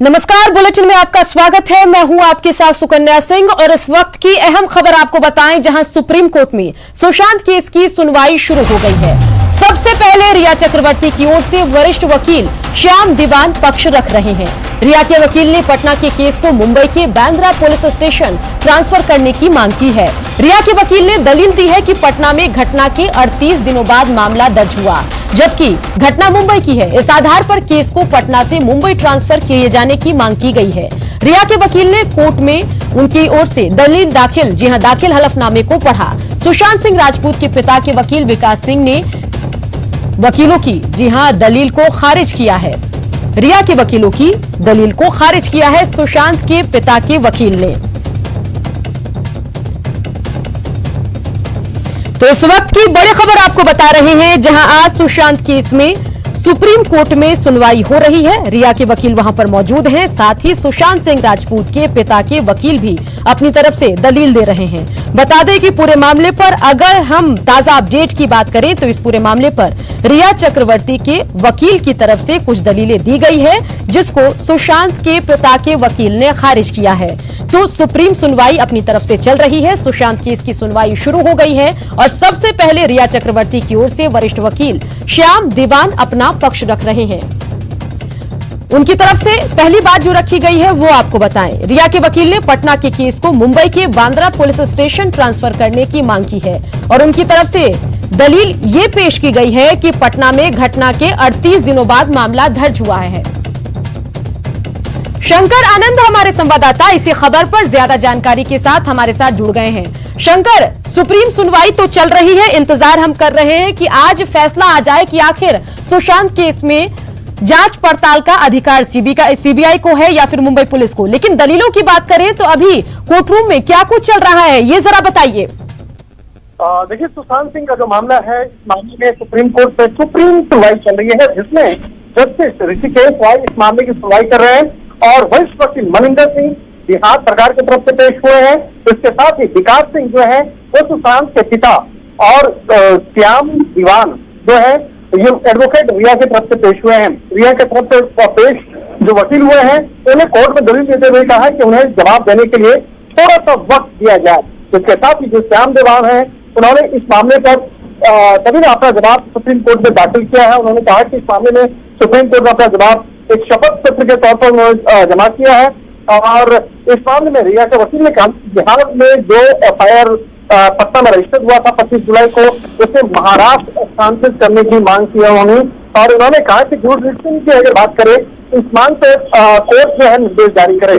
नमस्कार, बुलेटिन में आपका स्वागत है। मैं हूं आपके साथ सुकन्या सिंह और इस वक्त की अहम खबर आपको बताएं, जहां सुप्रीम कोर्ट में सुशांत केस की सुनवाई शुरू हो गई है। सबसे पहले रिया चक्रवर्ती की ओर से वरिष्ठ वकील श्याम दीवान पक्ष रख रहे हैं। रिया के वकील ने पटना के केस को मुंबई के बांद्रा पुलिस स्टेशन ट्रांसफर करने की मांग की है। रिया के वकील ने दलील दी है कि पटना में घटना के 38 दिनों बाद मामला दर्ज हुआ, जबकि घटना मुंबई की है। इस आधार पर केस को पटना से मुंबई ट्रांसफर किए जाने की मांग की गई है। रिया के वकील ने कोर्ट में उनकी ओर से दलील दाखिल हलफनामे को पढ़ा। सुशांत सिंह राजपूत के पिता के वकील विकास सिंह ने वकीलों की दलील को खारिज किया है। रिया के वकीलों की दलील को खारिज किया है सुशांत के पिता के वकील ने। तो इस वक्त की बड़ी खबर आपको बता रहे हैं, जहां आज सुशांत केस में सुप्रीम कोर्ट में सुनवाई हो रही है। रिया के वकील वहां पर मौजूद हैं, साथ ही सुशांत सिंह राजपूत के पिता के वकील भी अपनी तरफ से दलील दे रहे हैं। बता दें कि पूरे मामले पर अगर हम ताजा अपडेट की बात करें तो इस पूरे मामले पर रिया चक्रवर्ती के वकील की तरफ से कुछ दलीलें दी गई है, जिसको सुशांत के पिता के वकील ने खारिज किया है। तो सुप्रीम सुनवाई अपनी तरफ से चल रही है। सुशांत केस की सुनवाई शुरू हो गई है और सबसे पहले रिया चक्रवर्ती की ओर से वरिष्ठ वकील श्याम दीवान अपना पक्ष रख रहे हैं। उनकी तरफ से पहली बात जो रखी गई है वो आपको बताएं। रिया के वकील ने पटना के केस को मुंबई के बांद्रा पुलिस स्टेशन ट्रांसफर करने की मांग की है और उनकी तरफ से दलील ये पेश की गई है कि पटना में घटना के 38 दिनों बाद मामला दर्ज हुआ है। शंकर आनंद हमारे संवाददाता इसी खबर पर ज्यादा जानकारी के साथ हमारे साथ जुड़ गए हैं। शंकर, सुप्रीम सुनवाई तो चल रही है, इंतजार हम कर रहे हैं कि आज फैसला आ जाए कि आखिर सुशांत केस में जांच पड़ताल का अधिकार सीबीआई को है या फिर मुंबई पुलिस को। लेकिन दलीलों की बात करें तो अभी कोर्टरूम में क्या कुछ चल रहा है, ये जरा बताइए। देखिए, सुशांत सिंह का जो मामला है, इस मामले में सुप्रीम कोर्ट में सुप्रीम सुनवाई चल रही है, जिसमें जस्टिस ऋषिकेश राय इस मामले की सुनवाई कर रहे हैं और वरिष्ठ वकील मनिंदर सिंह बिहार सरकार की तरफ से पेश हुए हैं। इसके साथ ही विकास सिंह जो है वो सुशांत के पिता और श्याम दीवान जो है ये एडवोकेट रिया की तरफ से पेश हुए हैं। रिया की तरफ से पेश जो वकील हुए हैं उन्हें कोर्ट में दलील देते हुए कहा कि उन्हें जवाब देने के लिए थोड़ा सा वक्त दिया जाए। इसके साथ ही जो श्याम दीवान है उन्होंने इस मामले पर सभी ने अपना जवाब सुप्रीम कोर्ट में दाखिल किया है। उन्होंने कहा कि इस मामले में सुप्रीम कोर्ट ने अपना जवाब एक शपथ पत्र के तौर पर उन्होंने जमा किया है और इस मामले में रिया के वकील ने कहा बिहार में जो एफआईआर पटना में रजिस्टर हुआ था 25 जुलाई को, उसे महाराष्ट्र स्थानांतरित करने की मांग की है उन्होंने। और उन्होंने कहा कि जुरिडिक्शन की अगर बात करें इस मांग पे कोर्ट जो है निर्देश जारी करे।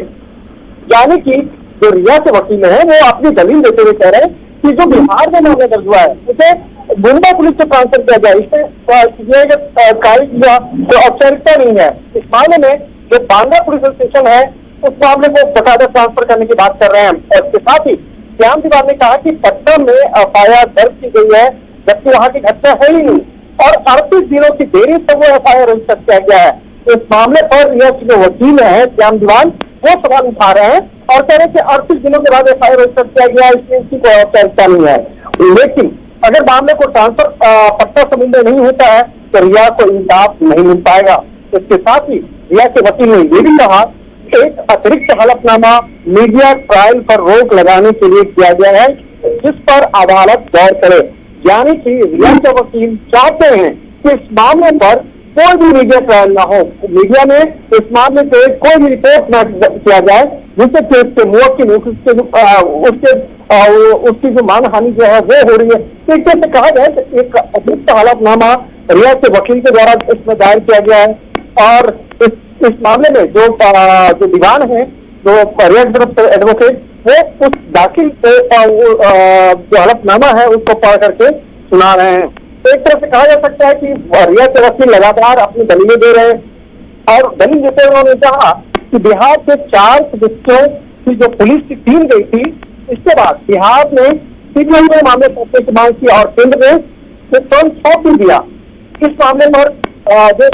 यानी कि जो रिया के वकील है वो अपनी दलील देते हुए कह रहे हैं कि जो बिहार में मामला दर्ज हुआ है उसे मुंबई पुलिस से ट्रांसफर किया जाए, इसमें कार्य या जो औपचारिकता नहीं है। इस मामले में जो बांद्रा पुलिस स्टेशन है उस मामले को बकायदा ट्रांसफर करने की बात कर रहे हैं। और इसके साथ ही श्याम दीवान ने कहा कि पटना में एफआईआर दर्ज की गई है जबकि वहां की घटना है ही नहीं और 38 दिनों की देरी से वो एफआईआर रजिस्टर किया गया है। इस मामले पर रिया के जो वकील है श्याम दीवान वो सवाल उठा रहे हैं और कह रहे हैं कि 38 दिनों के बाद एफआईआर रजिस्टर किया गया, इसमें इसकी कोई औपचारिकता नहीं है। लेकिन अगर मामले को ट्रांसफर पटना से मुंबई नहीं होता है तो रिया को इंसाफ नहीं मिल पाएगा। इसके साथ ही रिया के वकील ने ये भी कहा एक अतिरिक्त हलफनामा मीडिया ट्रायल पर रोक लगाने के लिए किया गया है, जिस पर अदालत गौर करे। यानी कि रिया के वकील चाहते हैं कि इस मामले पर कोई भी मीडिया ट्रायल ना हो, मीडिया में इस मामले पे कोई भी रिपोर्ट न किया जाए, जिससे कि उसके मुवक्किल उसकी जो मानहानि जो है वो हो रही है। तो एक से कहा जाए तो एक अतिरिक्त हलफनामा रिया के वकील के द्वारा इसमें दायर किया गया है और इस मामले में जो दीवान है जो रिया की तरफ से एडवोकेट वो उस दाखिल जो हलफनामा है उसको पढ़ करके सुना रहे हैं। तो एक तरह से कहा जा सकता है कि रिया के वकील लगातार अपनी दलीलें दे रहे हैं और दलील देते हुए उन्होंने कहा कि बिहार के 4 सदस्यों की जो पुलिस की टीम गई थी, इसके बाद बिहार में सीबीआई में मामले सौंपने की मांग की और केंद्र ने तुरंत सौंप भी दिया। इस मामले पर जो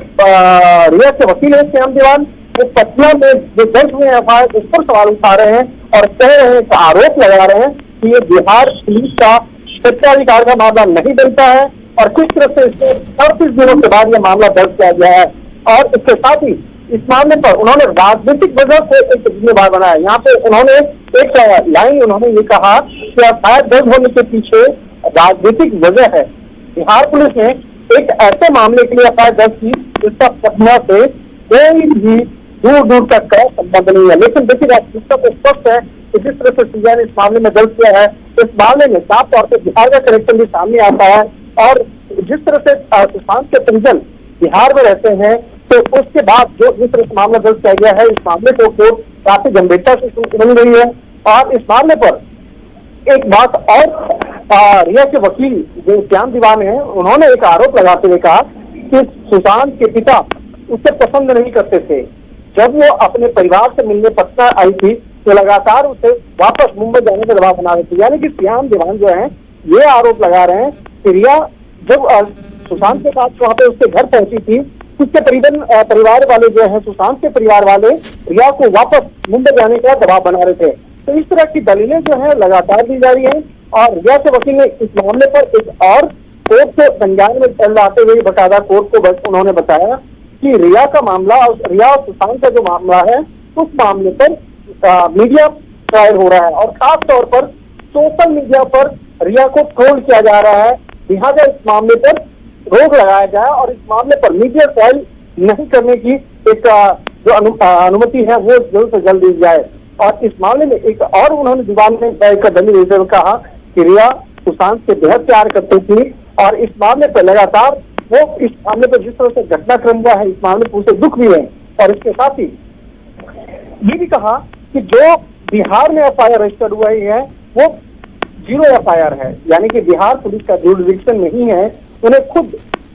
रिया के वकील है श्याम दीवान वो पटना में जो दर्ज हुए एफआईआर उस पर सवाल उठा रहे हैं और कह रहे हैं, आरोप लगा रहे हैं कि ये बिहार पुलिस का सत्ताधिकार का मामला नहीं बनता है और किस तरह से इसमें 38 दिनों के बाद यह मामला दर्ज किया गया है। और इसके साथ ही इस मामले पर उन्होंने राजनीतिक वजह से एक जिम्मेवार बनाया। यहाँ पे उन्होंने एक लाइन उन्होंने ये कहा कि एफआईआर दर्ज होने के पीछे राजनीतिक वजह है। बिहार पुलिस ने एक ऐसे मामले के लिए एफआईआर दर्ज की जिसका पटना से कोई भी दूर दूर तक का संबंध नहीं है। लेकिन देखिए राजनीतिक तो स्पष्ट है कि जिस तरह से सीबीआई ने इस मामले में दर्ज किया है, इस मामले में साफ तौर पर बिहार का कनेक्शन भी सामने आता है। और जिस तरह से सुशांत के परिजन बिहार में रहते हैं, तो उसके बाद जो जिस तरह से मामला दर्ज किया गया है, इस मामले को कोर्ट काफी गंभीरता से सुन रही है। और इस मामले पर एक बात और रिया के वकील जो श्याम दीवान है, उन्होंने एक आरोप लगाते हुए कहा कि सुशांत के पिता उसे पसंद नहीं करते थे। जब वो अपने परिवार से मिलने पटना आई थी तो लगातार उसे वापस मुंबई जाने का दबाव बना रहे थे। यानी कि श्याम दीवान जो है ये आरोप लगा रहे हैं कि रिया जब सुशांत के साथ वहां पे उसके घर पहुंची थी, उसके परिवार वाले जो है, सुशांत के परिवार वाले रिया को वापस मुंबई जाने का दबाव बना रहे थे। तो इस तरह की दलीलें जो है लगातार दी जा रही है। और रिया के वकील ने इस मामले पर एक और कोर्ट के संज्ञान में लाते हुए बकायदा कोर्ट को उन्होंने बताया कि रिया का मामला और रिया और सुशांत का जो मामला है, उस मामले पर मीडिया ट्रायल हो रहा है और खास तौर पर सोशल मीडिया पर रिया को ट्रोल किया जा रहा है। लिहाजा इस मामले पर रोक लगाया जाए और इस मामले पर मीडिया ट्रायल नहीं करने की एक जो अनुमति है वो जल्द से जल्द दी जाए। और इस मामले में एक और उन्होंने दीवान में एक दलील देते हुए कहा कि रिया सुशांत से बेहद प्यार करती थी और इस मामले पर लगातार वो इस मामले पर जिस तरह से घटनाक्रम हुआ है, इस मामले पर उसे दुख भी है। और इसके साथ ही ये भी कहा कि जो बिहार में एफआईआर रजिस्टर हुआ है वो 0 एफआईआर है, यानी कि बिहार पुलिस का जुरिडिक्शन नहीं है। उन्हें खुद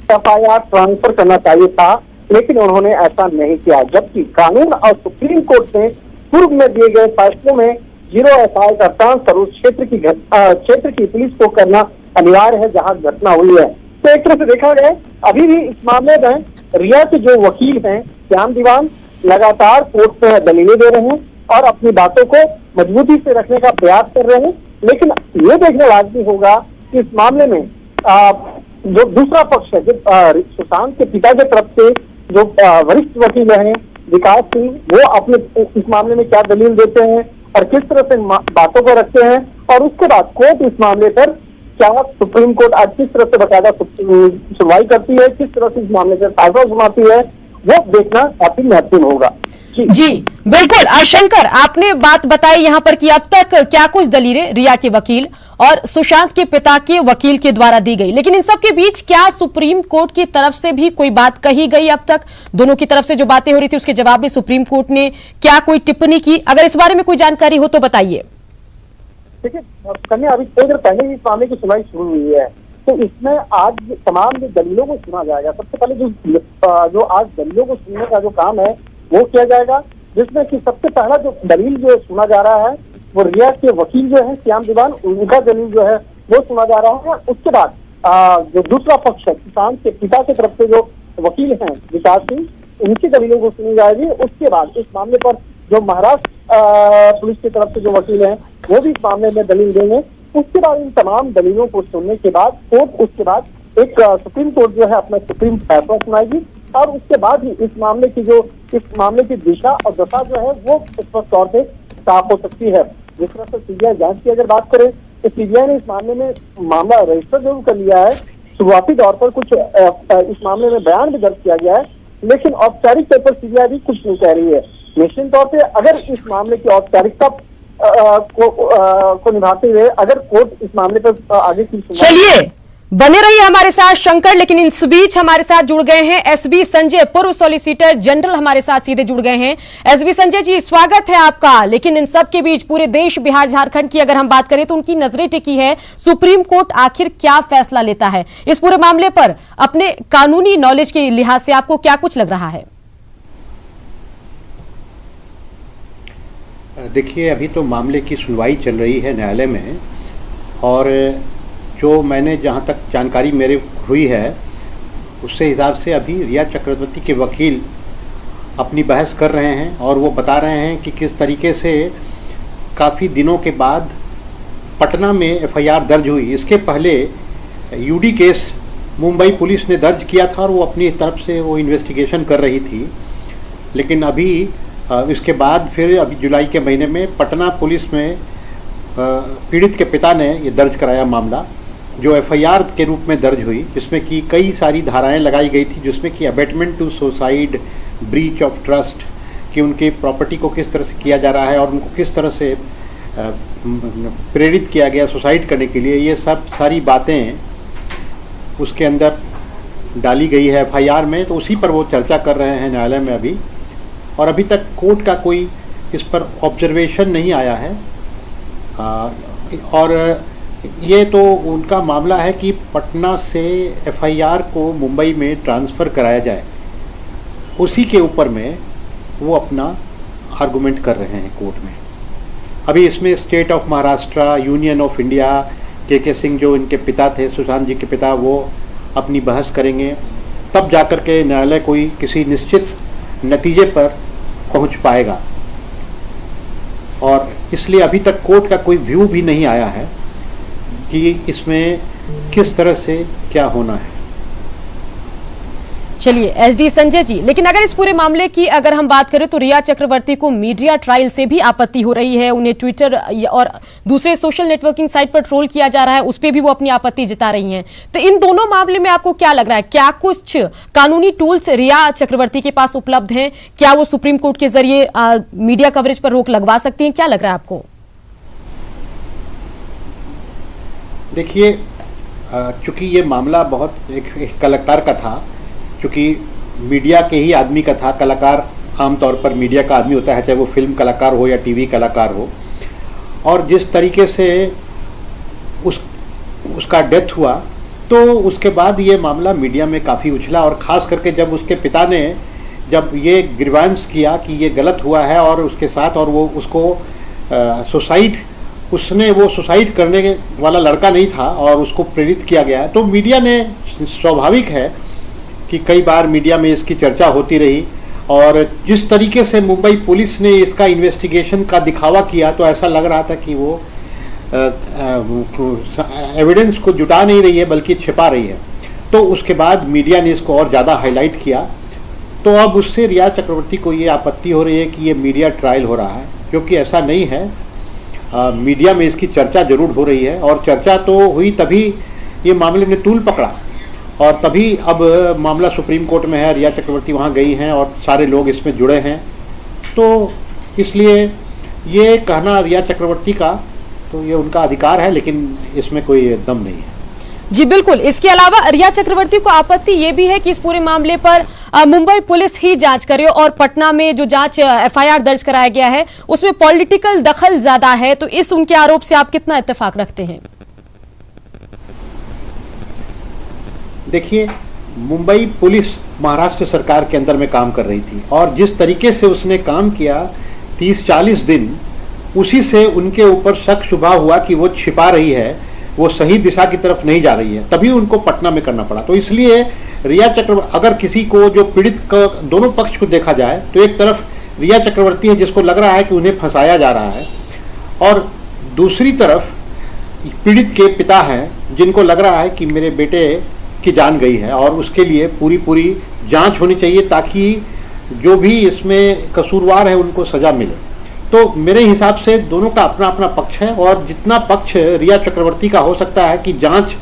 एफआईआर ट्रांसफर करना चाहिए था, लेकिन उन्होंने ऐसा नहीं किया। जबकि कानून और सुप्रीम कोर्ट ने पूर्व में दिए गए फैसलों में 0 एफआईआर का ट्रांसफर उस क्षेत्र की पुलिस को करना अनिवार्य है जहां घटना हुई है। तो एक तरह से देखा गया अभी भी इस मामले में रिया के जो वकील हैं श्याम दीवान लगातार कोर्ट में दलीलें दे रहे हैं और अपनी बातों को मजबूती से रखने का प्रयास कर रहे हैं। लेकिन ये देखना लाजमी होगा कि इस मामले में जो दूसरा पक्ष है, जो सुशांत के पिता की तरफ से जो वरिष्ठ वकील हैं विकास सिंह, वो अपने इस मामले में क्या दलील देते हैं और किस तरह से बातों को रखते हैं। और उसके बाद कोर्ट इस मामले पर क्या सुप्रीम कोर्ट आज किस तरह से बकायदा सुनवाई करती है, किस तरह से इस मामले से फैसला सुनाती है, वो देखना काफी महत्वपूर्ण होगा। जी बिल्कुल। शंकर, आपने बात बताई यहाँ पर कि अब तक क्या कुछ दलीलें रिया के वकील और सुशांत के पिता के वकील के द्वारा दी गई, लेकिन इन सब के बीच क्या सुप्रीम कोर्ट की तरफ से भी कोई बात कही गई? अब तक दोनों की तरफ से जो बातें हो रही थी उसके जवाब में सुप्रीम कोर्ट ने क्या कोई टिप्पणी की? अगर इस बारे में कोई जानकारी हो तो बताइए। देखिए कन्या, अभी थोड़ी देर पहले इस मामले की सुनवाई शुरू हुई है, तो इसमें आज तमाम दलीलों को सुना जाएगा। सबसे पहले जो आज दलीलों को सुनने का जो काम है वो किया जाएगा, जिसमें कि सबसे पहला जो दलील जो सुना जा रहा है वो रिया के वकील जो है श्याम दीवान, उनका दलील जो है वो सुना जा रहा है। उसके बाद जो दूसरा पक्ष है सुशांत के पिता की तरफ से जो वकील हैं विकास सिंह, उनकी दलीलों को सुनी जाएगी। उसके बाद इस मामले पर जो महाराष्ट्र पुलिस की तरफ से जो वकील हैं वो भी इस मामले में दलील देंगे। उसके बाद इन तमाम दलीलों को सुनने के बाद कोर्ट उसके बाद एक सुप्रीम कोर्ट जो है अपना सुप्रीम फैसला सुनाएगी और उसके बाद ही इस मामले की दिशा और दशा जो है वो स्पष्ट तौर से साफ हो सकती है। जिस तरह से सीबीआई जांच की अगर बात करें तो सीबीआई ने इस मामले में मामला रजिस्टर जरूर कर लिया है। शुरुआती तौर पर कुछ इस मामले में बयान भी दर्ज किया गया है, लेकिन औपचारिक तौर पर सीबीआई भी कुछ नहीं कह रही है। निश्चित तौर पर अगर इस मामले की औपचारिकता को निभाते हुए अगर कोर्ट इस मामले पर आगे की चलिए बने रहिए हमारे साथ शंकर। लेकिन इस बीच हमारे साथ जुड़ गए हैं एसबी संजय, पूर्व सॉलिसिटर जनरल हमारे साथ सीधे जुड़ गए हैं। एसबी संजय जी, स्वागत है आपका। लेकिन इन सब के बीच पूरे देश, बिहार झारखंड की अगर हम बात करें तो उनकी नजरें टिकी है सुप्रीम कोर्ट आखिर क्या फैसला लेता है इस पूरे मामले पर। अपने कानूनी नॉलेज के लिहाज से आपको क्या कुछ लग रहा है? देखिए, अभी तो मामले की सुनवाई चल रही है न्यायालय में और जो मैंने जहाँ तक जानकारी मेरे हुई है उससे हिसाब से अभी रिया चक्रवर्ती के वकील अपनी बहस कर रहे हैं और वो बता रहे हैं कि किस तरीके से काफ़ी दिनों के बाद पटना में एफआईआर दर्ज हुई। इसके पहले यूडी केस मुंबई पुलिस ने दर्ज किया था और वो अपनी तरफ से वो इन्वेस्टिगेशन कर रही थी। लेकिन अभी इसके बाद फिर अभी जुलाई के महीने में पटना पुलिस में पीड़ित के पिता ने ये दर्ज कराया मामला, जो एफआईआर के रूप में दर्ज हुई, जिसमें कि कई सारी धाराएं लगाई गई थी, जिसमें कि abetment to suicide, breach of trust, कि उनकी प्रॉपर्टी को किस तरह से किया जा रहा है और उनको किस तरह से प्रेरित किया गया सुसाइड करने के लिए, ये सब सारी बातें उसके अंदर डाली गई है एफआईआर में। तो उसी पर वो चर्चा कर रहे हैं न्यायालय में अभी, और अभी तक कोर्ट का कोई इस पर ऑब्जर्वेशन नहीं आया है। और ये तो उनका मामला है कि पटना से एफआईआर को मुंबई में ट्रांसफ़र कराया जाए, उसी के ऊपर में वो अपना आर्गुमेंट कर रहे हैं कोर्ट में। अभी इसमें state of Maharashtra, union of India, के सिंह जो इनके पिता थे, सुशांत जी के पिता, वो अपनी बहस करेंगे, तब जाकर के न्यायालय कोई किसी निश्चित नतीजे पर पहुंच पाएगा। और इसलिए अभी तक कोर्ट का कोई व्यू भी नहीं आया है कि इसमें किस तरह से क्या होना है। चलिए एसडी संजय जी, लेकिन अगर इस पूरे मामले की अगर हम बात करें तो रिया चक्रवर्ती को मीडिया ट्रायल से भी आपत्ति हो रही है। उन्हें ट्विटर और दूसरे सोशल नेटवर्किंग साइट पर ट्रोल किया जा रहा है, उस पर भी वो अपनी आपत्ति जता रही हैं। तो इन दोनों मामले में आपको क्या लग रहा है, क्या कुछ कानूनी टूल्स रिया चक्रवर्ती के पास उपलब्ध हैं? क्या वो सुप्रीम कोर्ट के जरिए मीडिया कवरेज पर रोक लगवा सकती हैं? क्या लग रहा है आपको? देखिए, चूंकि ये मामला बहुत एक कलाकार का था, क्योंकि मीडिया के ही आदमी का था। कलाकार आमतौर पर मीडिया का आदमी होता है, चाहे वो फिल्म कलाकार हो या टीवी कलाकार हो। और जिस तरीके से उसका डेथ हुआ, तो उसके बाद ये मामला मीडिया में काफ़ी उछला, और ख़ास करके जब उसके पिता ने जब ये ग्रीवांस किया कि ये गलत हुआ है और उसके साथ, और वो उसको वो सुसाइड करने वाला लड़का नहीं था और उसको प्रेरित किया गया, तो मीडिया ने, स्वाभाविक है कि कई बार मीडिया में इसकी चर्चा होती रही। और जिस तरीके से मुंबई पुलिस ने इसका इन्वेस्टिगेशन का दिखावा किया, तो ऐसा लग रहा था कि वो एविडेंस को जुटा नहीं रही है बल्कि छिपा रही है। तो उसके बाद मीडिया ने इसको और ज़्यादा हाईलाइट किया। तो अब उससे रिया चक्रवर्ती को ये आपत्ति हो रही है कि ये मीडिया ट्रायल हो रहा है, जो कि ऐसा नहीं है। मीडिया में इसकी चर्चा जरूर हो रही है, और चर्चा तो हुई तभी ये मामले ने तूल पकड़ा, और तभी अब मामला सुप्रीम कोर्ट में है। रिया चक्रवर्ती वहाँ गई हैं और सारे लोग इसमें जुड़े हैं। तो इसलिए ये कहना रिया चक्रवर्ती का, तो ये उनका अधिकार है, लेकिन इसमें कोई दम नहीं है। जी बिल्कुल। इसके अलावा रिया चक्रवर्ती को आपत्ति ये भी है कि इस पूरे मामले पर मुंबई पुलिस ही जांच करे, और पटना में जो जांच एफआईआर दर्ज कराया गया है उसमें पॉलिटिकल दखल ज्यादा है। तो इस उनके आरोप से आप कितना इत्तेफाक रखते हैं? देखिए, मुंबई पुलिस महाराष्ट्र सरकार के अंदर में काम कर रही थी, और जिस तरीके से उसने काम किया 30-40 दिन, उसी से उनके ऊपर शक शुबा हुआ कि वो छिपा रही है, वो सही दिशा की तरफ नहीं जा रही है, तभी उनको पटना में करना पड़ा। तो इसलिए रिया चक्रवर्ती, अगर किसी को, जो पीड़ित का दोनों पक्ष को देखा जाए, तो एक तरफ रिया चक्रवर्ती है जिसको लग रहा है कि उन्हें फंसाया जा रहा है, और दूसरी तरफ पीड़ित के पिता हैं जिनको लग रहा है कि मेरे बेटे की जान गई है, और उसके लिए पूरी जांच होनी चाहिए, ताकि जो भी इसमें कसूरवार है उनको सजा मिले। तो मेरे हिसाब से दोनों का अपना अपना पक्ष है, और जितना पक्ष रिया चक्रवर्ती का हो सकता है कि जांच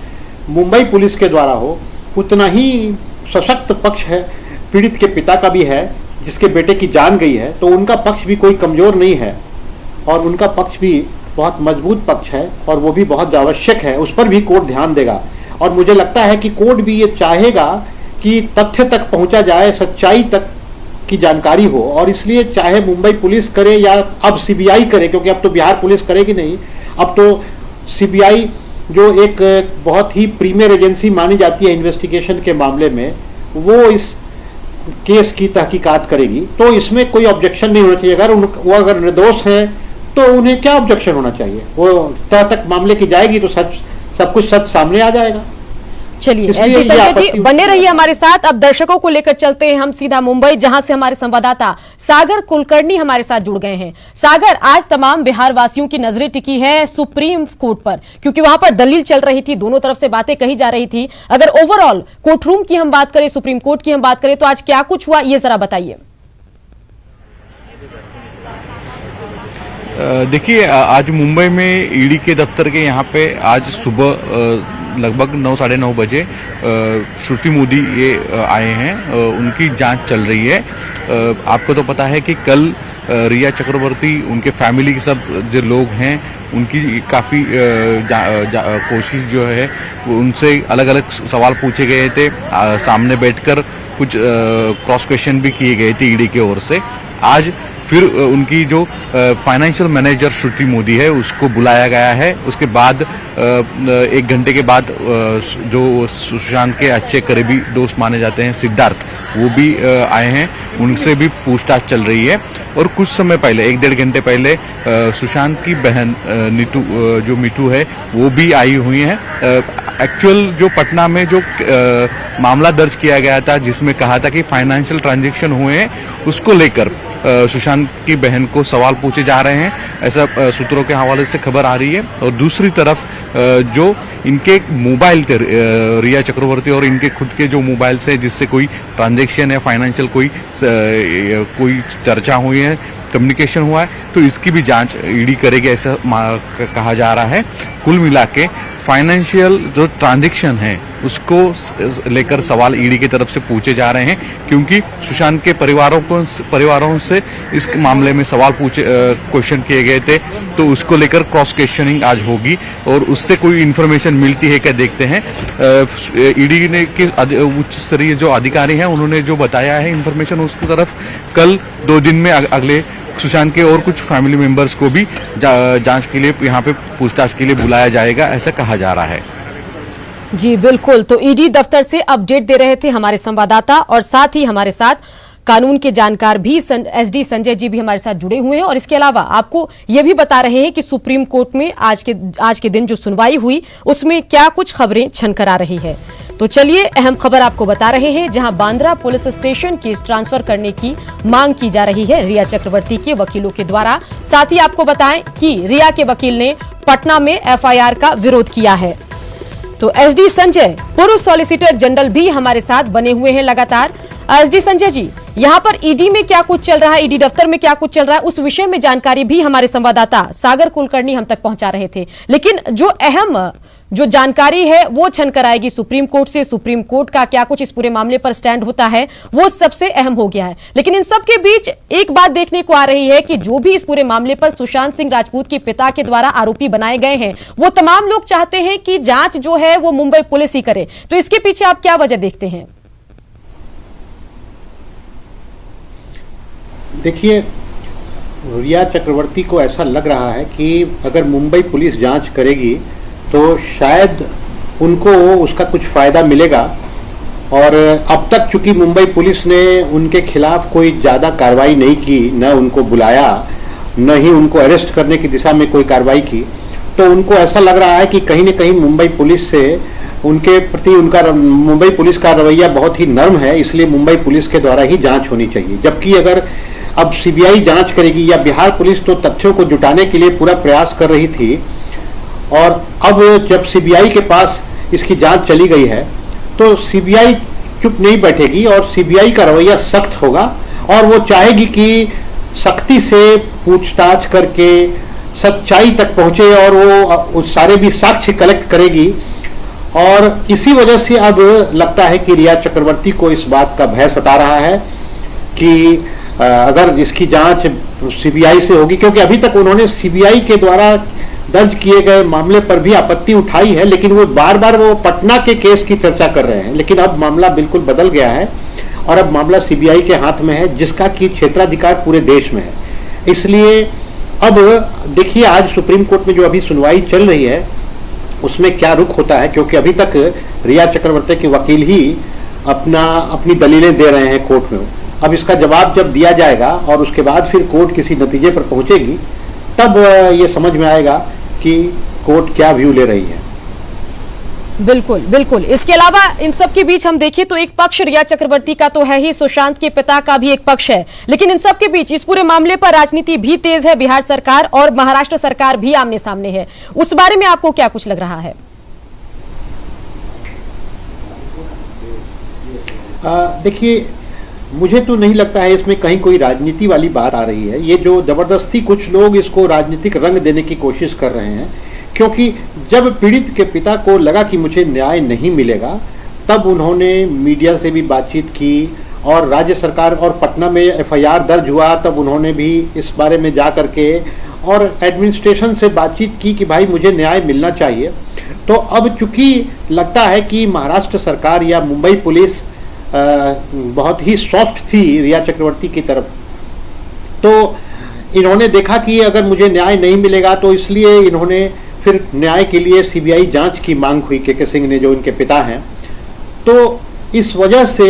मुंबई पुलिस के द्वारा हो, उतना ही सशक्त पक्ष है पीड़ित के पिता का भी है, जिसके बेटे की जान गई है। तो उनका पक्ष भी कोई कमजोर नहीं है, और उनका पक्ष भी बहुत मजबूत पक्ष है, और वो भी बहुत आवश्यक है, उस पर भी कोर्ट ध्यान देगा। और मुझे लगता है कि कोर्ट भी ये चाहेगा कि तथ्य तक पहुंचा जाए, सच्चाई तक की जानकारी हो, और इसलिए चाहे मुंबई पुलिस करे या अब सीबीआई करे, क्योंकि अब तो बिहार पुलिस करेगी नहीं, अब तो सीबीआई जो एक बहुत ही प्रीमियर एजेंसी मानी जाती है इन्वेस्टिगेशन के मामले में, वो इस केस की तहकीकात करेगी। तो इसमें कोई ऑब्जेक्शन नहीं होना चाहिए। वो अगर निर्दोष है तो उन्हें क्या ऑब्जेक्शन होना चाहिए? वो तह तक मामले की जाएगी तो सब कुछ सच सामने आ जाएगा। चलिए एसडी संजय जी बने रहिए हमारे साथ। अब दर्शकों को लेकर चलते हैं हम सीधा मुंबई, जहां से हमारे संवाददाता सागर कुलकर्णी हमारे साथ जुड़ गए हैं। सागर, आज तमाम बिहार वासियों की नजरें टिकी है सुप्रीम कोर्ट पर, क्योंकि वहां पर दलील चल रही थी, दोनों तरफ से बातें कही जा रही थी। अगर ओवरऑल कोर्ट रूम की हम बात करें, सुप्रीम कोर्ट की हम बात करें, तो आज क्या कुछ हुआ ये जरा बताइए। देखिए, आज मुंबई में ईडी के दफ्तर के यहाँ पे आज सुबह लगभग 9 साढ़े 9 बजे श्रुति मोदी ये आए हैं। उनकी जांच चल रही है। आपको तो पता है कि कल रिया चक्रवर्ती, उनके फैमिली के सब जो लोग हैं, उनकी काफ़ी कोशिश जो है उनसे अलग अलग सवाल पूछे गए थे। सामने बैठकर कुछ क्रॉस क्वेश्चन भी किए गए थे ईडी की ओर से। आज फिर उनकी जो फाइनेंशियल मैनेजर श्रुति मोदी है उसको बुलाया गया है। उसके बाद 1 घंटे के बाद जो सुशांत के अच्छे करीबी दोस्त माने जाते हैं सिद्धार्थ, वो भी आए हैं। उनसे भी पूछताछ चल रही है। और कुछ समय पहले 1-1.5 घंटे पहले सुशांत की बहन नीतू, जो मीठू है, वो भी आई हुई हैं। एक्चुअल जो पटना में जो मामला दर्ज किया गया था जिसमें कहा था कि फाइनेंशियल ट्रांजैक्शन हुए हैं, उसको लेकर सुशांत की बहन को सवाल पूछे जा रहे हैं, ऐसा सूत्रों के हवाले से खबर आ रही है। और दूसरी तरफ जो इनके मोबाइल थे रिया चक्रवर्ती और इनके खुद के जो मोबाइल से जिससे कोई ट्रांजैक्शन या फाइनेंशियल कोई चर्चा हुई है, कम्युनिकेशन हुआ है, तो इसकी भी जांच ईडी करेगी, ऐसा कहा जा रहा है। कुल मिला के फाइनेंशियल जो ट्रांजैक्शन है उसको लेकर सवाल ईडी की तरफ से पूछे जा रहे हैं, क्योंकि सुशांत के परिवारों से इस मामले में सवाल क्वेश्चन किए गए थे, तो उसको लेकर क्रॉस क्वेश्चनिंग आज होगी और उससे कोई इन्फॉर्मेशन मिलती है क्या देखते हैं। ईडी ने के उच्च स्तरीय जो अधिकारी हैं उन्होंने जो बताया है इन्फॉर्मेशन, उसकी तरफ कल 2 दिन में अगले सुशांत के और कुछ फैमिली मेंबर्स को भी जांच के लिए यहाँ पे पूछताछ के लिए बुलाया जाएगा, ऐसा कहा जा रहा है। जी बिल्कुल, तो ईडी दफ्तर से अपडेट दे रहे थे हमारे संवाददाता, और साथ ही हमारे साथ कानून के जानकार भी एसडी संजय जी भी हमारे साथ जुड़े हुए हैं। और इसके अलावा आपको यह भी बता रहे हैं कि सुप्रीम कोर्ट में आज के दिन जो सुनवाई हुई उसमें क्या कुछ खबरें छनकर आ रही है। तो चलिए अहम खबर आपको बता रहे हैं, जहां Bandra police station case transfer करने की मांग की जा रही है रिया चक्रवर्ती के वकीलों के द्वारा। साथ ही आपको बताएं कि रिया के वकील ने पटना में एफआईआर का विरोध किया है। तो एसडी संजय, पूर्व सॉलिसिटर जनरल, भी हमारे साथ बने हुए हैं लगातार। एसडी संजय जी, यहां पर ईडी में क्या कुछ चल रहा है, ईडी दफ्तर में क्या कुछ चल रहा है, उस विषय में जानकारी भी हमारे संवाददाता सागर कुलकर्णी हम तक पहुंचा रहे थे। लेकिन जो अहम जो जानकारी है वो छनकर आएगी सुप्रीम कोर्ट से। सुप्रीम कोर्ट का क्या कुछ इस पूरे मामले पर स्टैंड होता है वो सबसे अहम हो गया है। लेकिन इन सब के बीच एक बात देखने को आ रही है कि जो भी इस पूरे मामले पर सुशांत सिंह राजपूत के पिता के द्वारा आरोपी बनाए गए हैं, वो तमाम लोग चाहते हैं कि जांच जो है वो मुंबई पुलिस ही करे। तो इसके पीछे आप क्या वजह देखते हैं? देखिए, रिया चक्रवर्ती को ऐसा लग रहा है कि अगर मुंबई पुलिस जांच करेगी तो शायद उनको उसका कुछ फ़ायदा मिलेगा। और अब तक चूंकि मुंबई पुलिस ने उनके खिलाफ कोई ज़्यादा कार्रवाई नहीं की, न उनको बुलाया, न ही उनको अरेस्ट करने की दिशा में कोई कार्रवाई की, तो उनको ऐसा लग रहा है कि कहीं न कहीं मुंबई पुलिस से उनके प्रति मुंबई पुलिस का रवैया बहुत ही नर्म है, इसलिए मुंबई पुलिस के द्वारा ही जाँच होनी चाहिए। जबकि अगर अब सीबीआई जांच करेगी, या बिहार पुलिस तो तथ्यों को जुटाने के लिए पूरा प्रयास कर रही थी, और अब जब सीबीआई के पास इसकी जांच चली गई है तो सीबीआई चुप नहीं बैठेगी और सीबीआई का रवैया सख्त होगा, और वो चाहेगी कि सख्ती से पूछताछ करके सच्चाई तक पहुंचे और वो सारे भी साक्ष्य कलेक्ट करेगी। और इसी वजह से अब लगता है कि रिया चक्रवर्ती को इस बात का भय सता रहा है कि अगर इसकी जांच सीबीआई से होगी, क्योंकि अभी तक उन्होंने सीबीआई के द्वारा दर्ज किए गए मामले पर भी आपत्ति उठाई है, लेकिन वो बार बार वो पटना के केस की चर्चा कर रहे हैं। लेकिन अब मामला बिल्कुल बदल गया है और अब मामला सीबीआई के हाथ में है, जिसका कि क्षेत्राधिकार पूरे देश में है। इसलिए अब देखिए, आज सुप्रीम कोर्ट में जो अभी सुनवाई चल रही है उसमें क्या रुख होता है, क्योंकि अभी तक रिया चक्रवर्ती के वकील ही अपनी दलीलें दे रहे हैं कोर्ट में। अब इसका जवाब जब दिया जाएगा और उसके बाद फिर कोर्ट किसी नतीजे पर पहुंचेगी, तब ये समझ में आएगा कि कोर्ट क्या व्यू ले रही है। बिल्कुल बिल्कुल। इसके अलावा इन सब के बीच हम देखें तो एक पक्ष रिया चक्रवर्ती का तो है ही, सुशांत के पिता का भी एक पक्ष है, लेकिन इन सब के बीच इस पूरे मामले पर राजनीति भी तेज है। बिहार सरकार और महाराष्ट्र सरकार भी आमने सामने है। उस बारे में आपको क्या कुछ लग रहा है? देखिए, मुझे तो नहीं लगता है इसमें कहीं कोई राजनीति वाली बात आ रही है। ये जो जबरदस्ती कुछ लोग इसको राजनीतिक रंग देने की कोशिश कर रहे हैं, क्योंकि जब पीड़ित के पिता को लगा कि मुझे न्याय नहीं मिलेगा, तब उन्होंने मीडिया से भी बातचीत की और राज्य सरकार और पटना में एफआईआर दर्ज हुआ, तब उन्होंने भी इस बारे में जा करके और एडमिनिस्ट्रेशन से बातचीत की कि भाई मुझे न्याय मिलना चाहिए। तो अब चूंकि लगता है कि महाराष्ट्र सरकार या मुंबई पुलिस बहुत ही सॉफ्ट थी रिया चक्रवर्ती की तरफ, तो इन्होंने देखा कि अगर मुझे न्याय नहीं मिलेगा, तो इसलिए इन्होंने फिर न्याय के लिए सीबीआई जांच की मांग हुई के सिंह ने, जो इनके पिता हैं। तो इस वजह से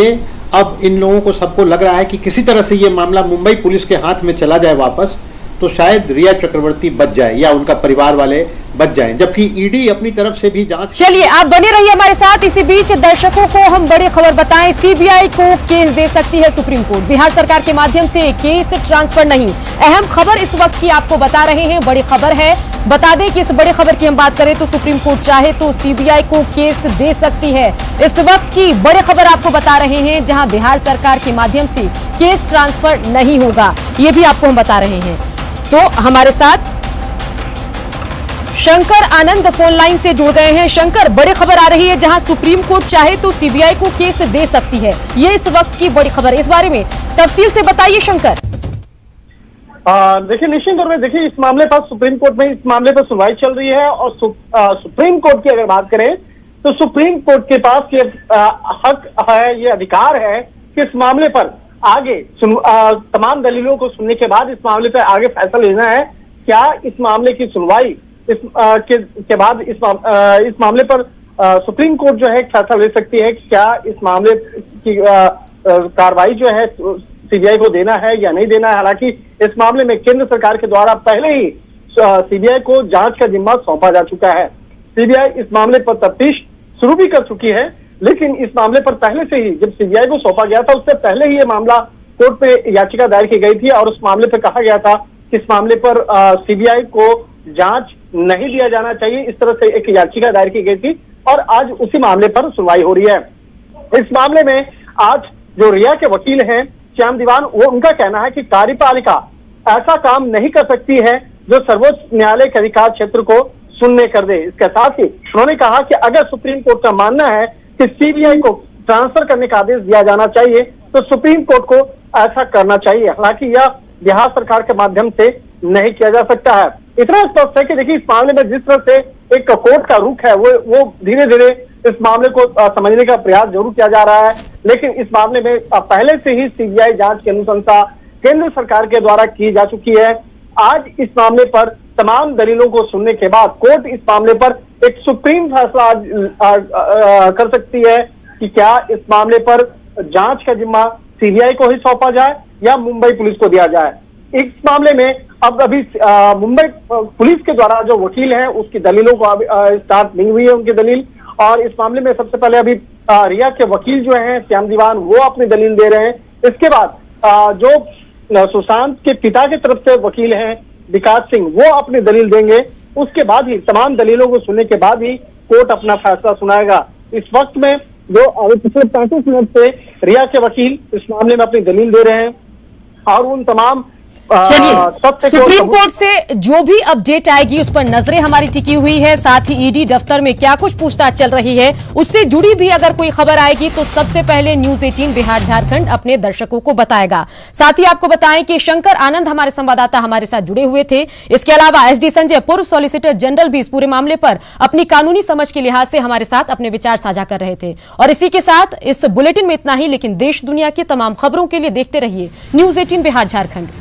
अब इन लोगों को सबको लग रहा है कि किसी तरह से ये मामला मुंबई पुलिस के हाथ में चला जाए वापस, तो शायद रिया चक्रवर्ती बच जाए या उनका परिवार वाले बच जाएं, जबकि ईडी अपनी तरफ से भी जांच। चलिए आप बने रहिए हमारे साथ। इसी बीच दर्शकों को हम बड़ी खबर बताएं, सीबीआई को केस दे सकती है सुप्रीम कोर्ट। बिहार सरकार के माध्यम से केस ट्रांसफर नहीं, अहम खबर इस वक्त की आपको बता रहे हैं, बड़ी खबर है। बता दें कि इस बड़ी खबर की हम बात करें तो सुप्रीम कोर्ट चाहे तो सीबीआई को केस दे सकती है। इस वक्त की बड़ी खबर आपको बता रहे हैं, जहां बिहार सरकार के माध्यम से केस ट्रांसफर नहीं होगा, ये भी आपको हम बता रहे हैं। तो हमारे साथ शंकर आनंद फोन लाइन से जुड़ गए हैं। शंकर, बड़ी खबर आ रही है जहां सुप्रीम कोर्ट चाहे तो सीबीआई को केस दे सकती है, ये इस वक्त की बड़ी खबर, इस बारे में तफसील से बताइए शंकर। देखिए, निश्चित तौर पर देखिए, इस मामले पर सुप्रीम कोर्ट में इस मामले पर सुनवाई चल रही है और सुप्रीम कोर्ट की अगर बात करें तो सुप्रीम कोर्ट के पास ये हक है, ये अधिकार है कि इस मामले पर आगे तमाम दलीलों को सुनने के बाद इस मामले पर आगे फैसला लेना है। क्या इस मामले की सुनवाई के बाद इस मामले पर सुप्रीम कोर्ट जो है फैसला ले सकती है कि क्या इस मामले की कार्रवाई जो है सीबीआई को देना है या नहीं देना है। हालांकि इस मामले में केंद्र सरकार के द्वारा पहले ही सीबीआई को जांच का जिम्मा सौंपा जा चुका है। सीबीआई इस मामले पर तफ्तीश शुरू भी कर चुकी है, लेकिन इस मामले पर पहले से ही जब सीबीआई को सौंपा गया था, उससे पहले ही ये मामला कोर्ट में याचिका दायर की गई थी और उस मामले पर कहा गया था कि इस मामले पर सीबीआई को जांच नहीं दिया जाना चाहिए, इस तरह से एक याचिका दायर की गई थी और आज उसी मामले पर सुनवाई हो रही है। इस मामले में आज जो रिया के वकील हैं श्याम दीवान, वो उनका कहना है कि कार्यपालिका ऐसा काम नहीं कर सकती है जो सर्वोच्च न्यायालय के अधिकार क्षेत्र को शून्य कर दे। इसके साथ ही उन्होंने कहा कि अगर सुप्रीम कोर्ट का मानना है कि सीबीआई को ट्रांसफर करने का आदेश दिया जाना चाहिए तो सुप्रीम कोर्ट को ऐसा करना चाहिए। हालांकि यह बिहार सरकार के माध्यम से नहीं किया जा सकता है। इतना स्पष्ट है कि देखिए, इस मामले में जिस तरह से एक कोर्ट का रुख है वो धीरे धीरे इस मामले को समझने का प्रयास जरूर किया जा रहा है, लेकिन इस मामले में पहले से ही सीबीआई जांच की अनुशंसा केंद्र सरकार के द्वारा की जा चुकी है। आज इस मामले पर तमाम दलीलों को सुनने के बाद कोर्ट इस मामले पर एक सुप्रीम फैसला कर सकती है कि क्या इस मामले पर जांच का जिम्मा सीबीआई को ही सौंपा जाए या मुंबई पुलिस को दिया जाए। इस मामले में अब अभी मुंबई पुलिस के द्वारा जो वकील हैं उसकी दलीलों को स्टार्ट नहीं हुई है उनकी दलील, और इस मामले में सबसे पहले अभी रिया के वकील जो हैं श्याम दीवान, वो अपनी दलील दे रहे हैं। इसके बाद जो सुशांत के पिता की तरफ से वकील हैं विकास सिंह, वो अपनी दलील देंगे। उसके बाद ही तमाम दलीलों को सुनने के बाद ही कोर्ट अपना फैसला सुनाएगा। इस वक्त में जो पिछले 35 मिनट से रिया के वकील इस मामले में अपनी दलील दे रहे हैं और उन तमाम चलिए, सुप्रीम कोर्ट से जो भी अपडेट आएगी उस पर नजरें हमारी टिकी हुई है। साथ ही ईडी दफ्तर में क्या कुछ पूछताछ चल रही है उससे जुड़ी भी अगर कोई खबर आएगी तो सबसे पहले न्यूज 18 बिहार झारखंड अपने दर्शकों को बताएगा। साथ ही आपको बताएं कि शंकर आनंद हमारे संवाददाता हमारे साथ जुड़े हुए थे। इसके अलावा एसडी संजय, पूर्व सॉलिसिटर जनरल, भी इस पूरे मामले पर अपनी कानूनी समझ के लिहाज से हमारे साथ अपने विचार साझा कर रहे थे। और इसी के साथ इस बुलेटिन में इतना ही, लेकिन देश दुनिया की तमाम खबरों के लिए देखते रहिए न्यूज 18 बिहार झारखंड।